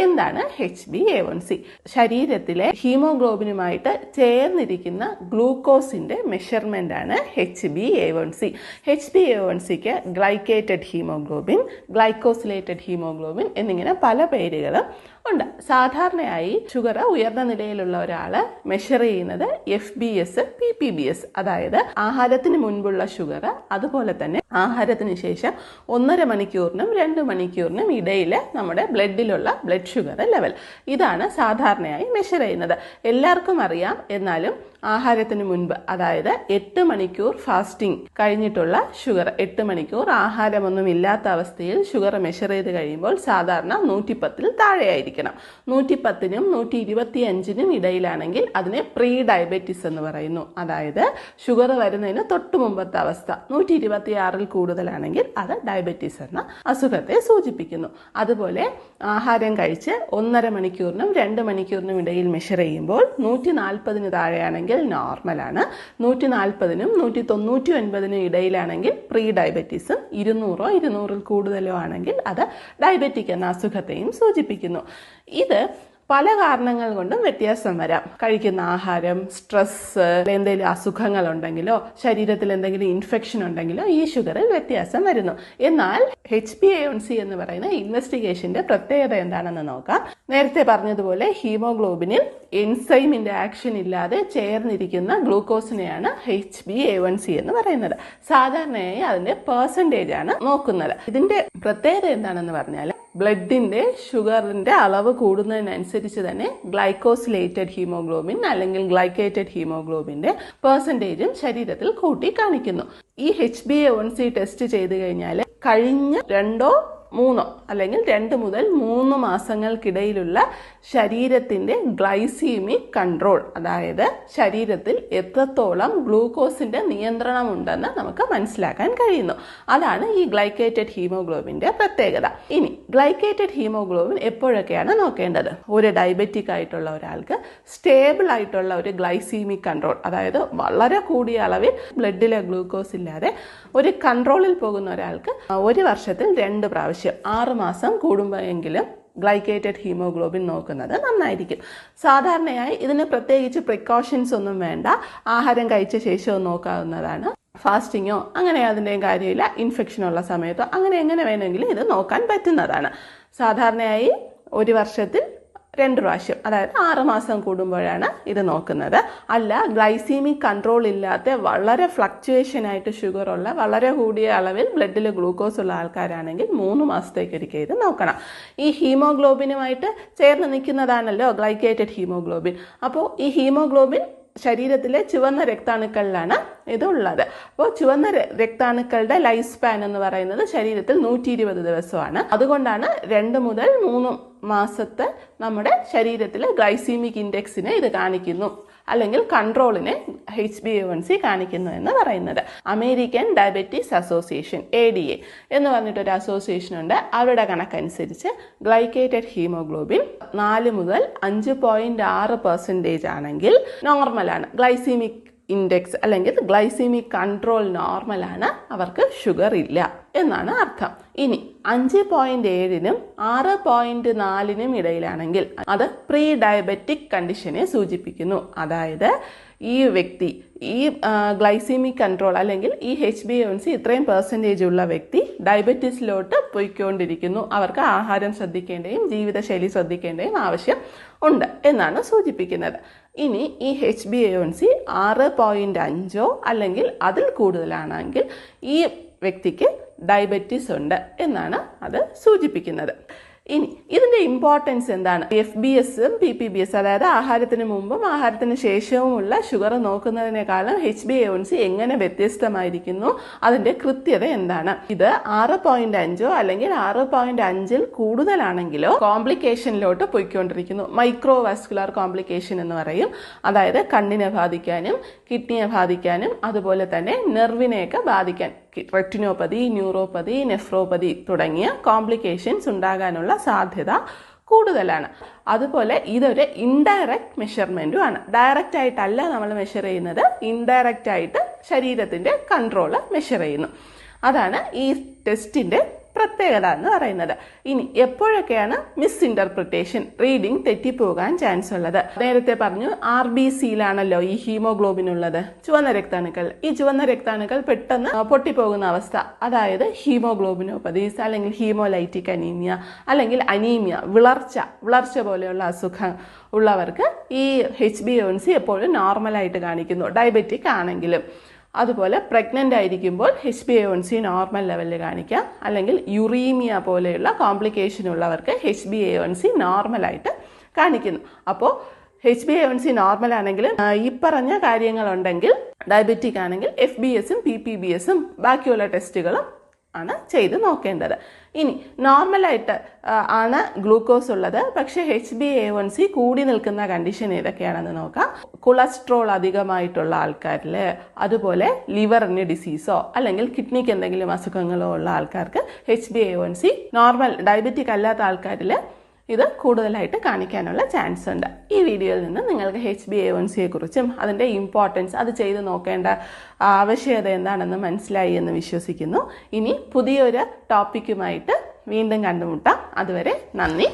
എന്താണ് HbA1c? ശരീരത്തിലെ ഹീമോഗ്ലോബിനുമായിട്ട് ചേർന്നിരിക്കുന്ന ഗ്ലൂക്കോസിന്റെ മെഷർമെന്റ് ആണ് HbA1c. HbA1cക്ക് ഗ്ലൈക്കേറ്റഡ് ഹീമോഗ്ലോബിൻ, ഗ്ലൈക്കോസിലേറ്റഡ് ഹീമോഗ്ലോബിൻ എന്നിങ്ങനെ പല പേരുകളും ഉണ്ട്. സാധാരണയായി ഷുഗർ ഉയർന്ന നിലയിലുള്ള ഒരാള് മെഷർ ചെയ്യുന്നത് FBS, PPBS, അതായത് ആഹാരത്തിന് മുൻപുള്ള ഷുഗർ, അതുപോലെ തന്നെ ആഹാരത്തിന് ശേഷം 1.5 മണിക്കൂറിനും 2 മണിക്കൂറിനും ഇടയിൽ നമ്മുടെ ബ്ലഡിലുള്ള ബ്ലഡ് ഷുഗർ ലെവൽ. ഇതാണ് സാധാരണയായി മെഷർ ചെയ്യുന്നത്. എല്ലാവർക്കും അറിയാം, എന്നാലും ആഹാരത്തിന് മുൻപ്, അതായത് 8 മണിക്കൂർ ഫാസ്റ്റിംഗ് കഴിഞ്ഞിട്ടുള്ള ഷുഗർ, 8 മണിക്കൂർ ആഹാരമൊന്നും ഇല്ലാത്ത അവസ്ഥയിൽ ഷുഗർ മെഷർ ചെയ്ത് കഴിയുമ്പോൾ സാധാരണ 110-ൽ താഴെയായിരിക്കണം. 110-നും 125-നും ഇടയിലാണെങ്കിൽ അതിനെ പ്രീ ഡയബറ്റിസ് എന്ന് പറയുന്നു. അതായത് ഷുഗർ വരുന്നതിന് തൊട്ട് മുമ്പത്തെ അവസ്ഥ. 126-ൽ കൂടുതലാണെങ്കിൽ അത് ഡയബറ്റീസ് എന്ന അസുഖത്തെ സൂചിപ്പിക്കുന്നു. അതുപോലെ ആഹാരം കഴിച്ച് 1.5 മണിക്കൂറിനും 2 മണിക്കൂറിനും ഇടയിൽ മെഷർ ചെയ്യുമ്പോൾ 140-ന് താഴെയാണെങ്കിൽ നോർമലാണ്. 140-നും 199-നും ഇടയിലാണെങ്കിൽ പ്രീ ഡയബറ്റീസും, 200-ഓ 200-ൽ കൂടുതലോ ആണെങ്കിൽ അത് ഡയബറ്റിക് എന്ന അസുഖത്തെയും സൂചിപ്പിക്കുന്നു. ഇത് പല കാരണങ്ങൾ കൊണ്ടും വ്യത്യാസം വരാം. കഴിക്കുന്ന ആഹാരം, സ്ട്രെസ്, എന്തെങ്കിലും അസുഖങ്ങൾ ഉണ്ടെങ്കിലോ ശരീരത്തിൽ എന്തെങ്കിലും ഇൻഫെക്ഷൻ ഉണ്ടെങ്കിലോ ഈ ഷുഗറിൽ വ്യത്യാസം വരുന്നു. എന്നാൽ HbA1c എന്ന് പറയുന്ന ഇൻവെസ്റ്റിഗേഷന്റെ പ്രത്യേകത എന്താണെന്ന് നോക്കാം. നേരത്തെ പറഞ്ഞതുപോലെ ഹീമോഗ്ലോബിനിൽ എൻസൈമിന്റെ ആക്ഷൻ ഇല്ലാതെ ചേർന്നിരിക്കുന്ന ഗ്ലൂക്കോസിനെയാണ് HbA1c എന്ന് പറയുന്നത്. സാധാരണയായി അതിന്റെ പെർസെന്റേജ് ആണ് നോക്കുന്നത്. ഇതിന്റെ പ്രത്യേകത എന്താണെന്ന് പറഞ്ഞാൽ ബ്ലഡിന്റെ ഷുഗറിന്റെ അളവ് കൂടുന്നതിനനുസരിച്ച് തന്നെ ഗ്ലൈക്കോസിലേറ്റഡ് ഹീമോഗ്ലോബിൻ അല്ലെങ്കിൽ ഗ്ലൈക്കേറ്റഡ് ഹീമോഗ്ലോബിന്റെ പെർസെന്റേജും ശരീരത്തിൽ കൂട്ടി കാണിക്കുന്നു. ഈ HbA1c ടെസ്റ്റ് ചെയ്ത് കഴിഞ്ഞാൽ കഴിഞ്ഞ 2 3 അല്ലെങ്കിൽ 2 മുതൽ 3 മാസങ്ങൾക്കിടയിലുള്ള ശരീരത്തിന്റെ ഗ്ലൈസീമിക് കൺട്രോൾ, അതായത് ശരീരത്തിൽ എത്രത്തോളം ഗ്ലൂക്കോസിന്റെ നിയന്ത്രണം ഉണ്ടെന്ന് നമുക്ക് മനസ്സിലാക്കാൻ കഴിയുന്നു. അതാണ് ഈ ഗ്ലൈക്കേറ്റഡ് ഹീമോഗ്ലോബിന്റെ പ്രത്യേകത. ഇനി ഗ്ലൈക്കേറ്റഡ് ഹീമോഗ്ലോബിൻ എപ്പോഴൊക്കെയാണ് നോക്കേണ്ടത്? ഒരു ഡയബറ്റിക് ആയിട്ടുള്ള ഒരാൾക്ക് സ്റ്റേബിൾ ആയിട്ടുള്ള ഒരു ഗ്ലൈസീമിക് കൺട്രോൾ, അതായത് വളരെ കൂടിയ അളവിൽ ബ്ലഡിലെ ഗ്ലൂക്കോസ് ഇല്ലാതെ ഒരു കൺട്രോളിൽ പോകുന്ന ഒരാൾക്ക് 1 വർഷത്തിൽ 2 പ്രാവശ്യം 6 മാസം കൂടുമ്പോഴെങ്കിലും ഗ്ലൈക്കേറ്റഡ് ഹീമോഗ്ലോബിൻ നോക്കുന്നത് നന്നായിരിക്കും. സാധാരണയായി ഇതിന് പ്രത്യേകിച്ച് പ്രിക്കോഷൻസ് ഒന്നും വേണ്ട. ആഹാരം കഴിച്ച ശേഷവും നോക്കാവുന്നതാണ്. ഫാസ്റ്റിങ്ങോ അങ്ങനെ അതിൻ്റെയും കാര്യമില്ല. ഇൻഫെക്ഷൻ ഉള്ള സമയത്തോ അങ്ങനെ എങ്ങനെ വേണമെങ്കിലും ഇത് നോക്കാൻ പറ്റുന്നതാണ്. സാധാരണയായി 1 വർഷത്തിൽ 2 പ്രാവശ്യം, അതായത് 6 മാസം കൂടുമ്പോഴാണ് ഇത് നോക്കുന്നത്. അല്ല, ഗ്ലൈസീമിക് കൺട്രോൾ ഇല്ലാത്ത വളരെ ഫ്ലക്ച്വേഷൻ ആയിട്ട് ഷുഗർ ഉള്ള വളരെ കൂടിയ അളവിൽ ബ്ലഡിൽ ഗ്ലൂക്കോസ് ഉള്ള ആൾക്കാരാണെങ്കിൽ 3 മാസത്തേക്കൊരിക്കൽ ഇത് നോക്കണം. ഈ ഹീമോഗ്ലോബിനുമായിട്ട് ചേർന്ന് നിൽക്കുന്നതാണല്ലോ ഗ്ലൈക്കേറ്റഡ് ഹീമോഗ്ലോബിൻ. അപ്പോൾ ഈ ഹീമോഗ്ലോബിൻ ശരീരത്തിലെ ചുവന്ന രക്താണുക്കളിലാണ് ഇതുള്ളത്. അപ്പോൾ ചുവന്ന രക്താണുക്കളുടെ ലൈഫ് സ്പാൻ എന്ന് പറയുന്നത് ശരീരത്തിൽ 120 ദിവസമാണ്. അതുകൊണ്ടാണ് 2 മുതൽ 3 മാസത്തെ നമ്മുടെ ശരീരത്തിലെ ഗ്ലൈസീമിക് ഇൻഡെക്സിനെ ഇത് കാണിക്കുന്നു, അല്ലെങ്കിൽ കൺട്രോളിനെ HbA1c കാണിക്കുന്നു എന്ന് പറയുന്നത്. അമേരിക്കൻ ഡയബറ്റീസ് അസോസിയേഷൻ ADA എന്ന് പറഞ്ഞിട്ടൊരു അസോസിയേഷൻ ഉണ്ട്. അവരുടെ കണക്കനുസരിച്ച് ഗ്ലൈക്കേറ്റഡ് ഹീമോഗ്ലോബിൻ 4 മുതൽ 5.6% ആണെങ്കിൽ നോർമലാണ്. ഗ്ലൈസീമിക് ഇൻഡെക്സ് അല്ലെങ്കിൽ ഗ്ലൈസീമിക് കൺട്രോൾ നോർമലാണ്, അവർക്ക് ഷുഗർ ഇല്ല എന്നാണ് അർത്ഥം. ഇനി 5.7-നും 6.4-നും ഇടയിലാണെങ്കിൽ അത് പ്രീ ഡയബറ്റിക് കണ്ടീഷനെ സൂചിപ്പിക്കുന്നു. അതായത് ഈ വ്യക്തി ഈ ഗ്ലൈസീമിക് കൺട്രോൾ അല്ലെങ്കിൽ ഈ HbA1c ഇത്രയും പെർസെൻറ്റേജ് ഉള്ള വ്യക്തി ഡയബറ്റീസിലോട്ട് പോയിക്കൊണ്ടിരിക്കുന്നു. അവർക്ക് ആഹാരം ശ്രദ്ധിക്കേണ്ടയും ജീവിതശൈലി ശ്രദ്ധിക്കേണ്ടയും ആവശ്യം ഉണ്ട് എന്നാണ് സൂചിപ്പിക്കുന്നത്. ഇനി ഈ HbA1c 6.5 അല്ലെങ്കിൽ അതിൽ കൂടുതലാണെങ്കിൽ ഈ വ്യക്തിക്ക് ഡയബറ്റീസ് ഉണ്ട് എന്നാണ് അത് സൂചിപ്പിക്കുന്നത്. ഇനി ഇതിന്റെ ഇമ്പോർട്ടൻസ് എന്താണ്? FBSഉം PPBS, അതായത് ആഹാരത്തിന് മുമ്പും ആഹാരത്തിന് ശേഷവുമുള്ള ഷുഗർ നോക്കുന്നതിനേക്കാളും HbA1c എങ്ങനെ വ്യത്യസ്തമായിരിക്കുന്നു, അതിന്റെ കൃത്യത എന്താണ്? ഇത് 6.5 അല്ലെങ്കിൽ 6.5-ൽ കൂടുതലാണെങ്കിലോ കോംപ്ലിക്കേഷനിലോട്ട് പോയിക്കൊണ്ടിരിക്കുന്നു. മൈക്രോവാസ്കുലർ കോംപ്ലിക്കേഷൻ എന്ന് പറയും. അതായത് കണ്ണിനെ ബാധിക്കാനും കിഡ്നിയെ ബാധിക്കാനും അതുപോലെ തന്നെ നെർവിനെയൊക്കെ ബാധിക്കാൻ, റെറ്റിനോപ്പതി, ന്യൂറോപ്പതി, നെഫ്രോപ്പതി തുടങ്ങിയ കോംപ്ലിക്കേഷൻസ് ഉണ്ടാകാനുള്ള സാധ്യത കൂടുതലാണ്. അതുപോലെ ഇതൊരു ഇൻഡയറക്റ്റ് മെഷർമെന്റും ആണ്. ഡയറക്റ്റ് ആയിട്ടല്ല നമ്മൾ മെഷർ ചെയ്യുന്നത്, ഇൻഡയറക്റ്റ് ആയിട്ട് ശരീരത്തിന്റെ കൺട്രോള് മെഷർ ചെയ്യുന്നു. അതാണ് ഈ ടെസ്റ്റിന്റെ പ്രത്യേകത എന്ന് പറയുന്നത്. ഇനി എപ്പോഴൊക്കെയാണ് മിസ് ഇന്റർപ്രിട്ടേഷൻ, റീഡിംഗ് തെറ്റിപ്പോകാൻ ചാൻസ് ഉള്ളത്? നേരത്തെ പറഞ്ഞു RBCയിലാണല്ലോ ഈ ഹീമോഗ്ലോബിൻ ഉള്ളത്, ചുവന്ന രക്താണുക്കൾ. ഈ ചുവന്ന രക്താണുക്കൾ പെട്ടെന്ന് പൊട്ടിപ്പോകുന്ന അവസ്ഥ, അതായത് ഹീമോഗ്ലോബിനോപ്പതീസ് അല്ലെങ്കിൽ ഹീമോലൈറ്റിക് അനീമിയ അല്ലെങ്കിൽ അനീമിയ, വിളർച്ച പോലെയുള്ള അസുഖം ഉള്ളവർക്ക് ഈ HbA1c എപ്പോഴും നോർമലായിട്ട് കാണിക്കുന്നു, ഡയബറ്റിക് ആണെങ്കിലും. അതുപോലെ പ്രഗ്നൻ്റ് ആയിരിക്കുമ്പോൾ HbA1c നോർമൽ ലെവലിൽ കാണിക്കാം, അല്ലെങ്കിൽ യുറീമിയ പോലെയുള്ള കോംപ്ലിക്കേഷൻ ഉള്ളവർക്ക് HbA1c നോർമലായിട്ട് കാണിക്കുന്നു. അപ്പോൾ HbA1c നോർമൽ ആണെങ്കിലും ഈ പറഞ്ഞ കാര്യങ്ങളുണ്ടെങ്കിൽ, ഡയബറ്റിക് ആണെങ്കിൽ FBSഉം PPBSഉം ബാക്കിയുള്ള ടെസ്റ്റുകളും ആണ് ചെയ്ത് നോക്കേണ്ടത്. ഇനി നോർമലായിട്ട് ആണ് ഗ്ലൂക്കോസ് ഉള്ളത്, പക്ഷേ HbA1c കൂടി നിൽക്കുന്ന കണ്ടീഷൻ ഏതൊക്കെയാണെന്ന് നോക്കാം. കൊളസ്ട്രോൾ അധികമായിട്ടുള്ള ആൾക്കാരിൽ, അതുപോലെ ലിവറിന് ഡിസീസോ അല്ലെങ്കിൽ കിഡ്നിക്ക് എന്തെങ്കിലും അസുഖങ്ങളോ ഉള്ള ആൾക്കാർക്ക് HbA1c നോർമൽ, ഡയബറ്റിക് അല്ലാത്ത ആൾക്കാരിൽ ഇത് കൂടുതലായിട്ട് കാണിക്കാനുള്ള ചാൻസ് ഉണ്ട്. ഈ വീഡിയോയിൽ നിന്ന് നിങ്ങൾക്ക് HbA1cയെ കുറിച്ചും അതിൻ്റെ ഇമ്പോർട്ടൻസ്, അത് ചെയ്ത് നോക്കേണ്ട ആവശ്യകത എന്താണെന്ന് മനസ്സിലായി എന്ന് വിശ്വസിക്കുന്നു. ഇനി പുതിയൊരു ടോപ്പിക്കുമായിട്ട് വീണ്ടും കണ്ടുമുട്ടാം. അതുവരെ നന്ദി.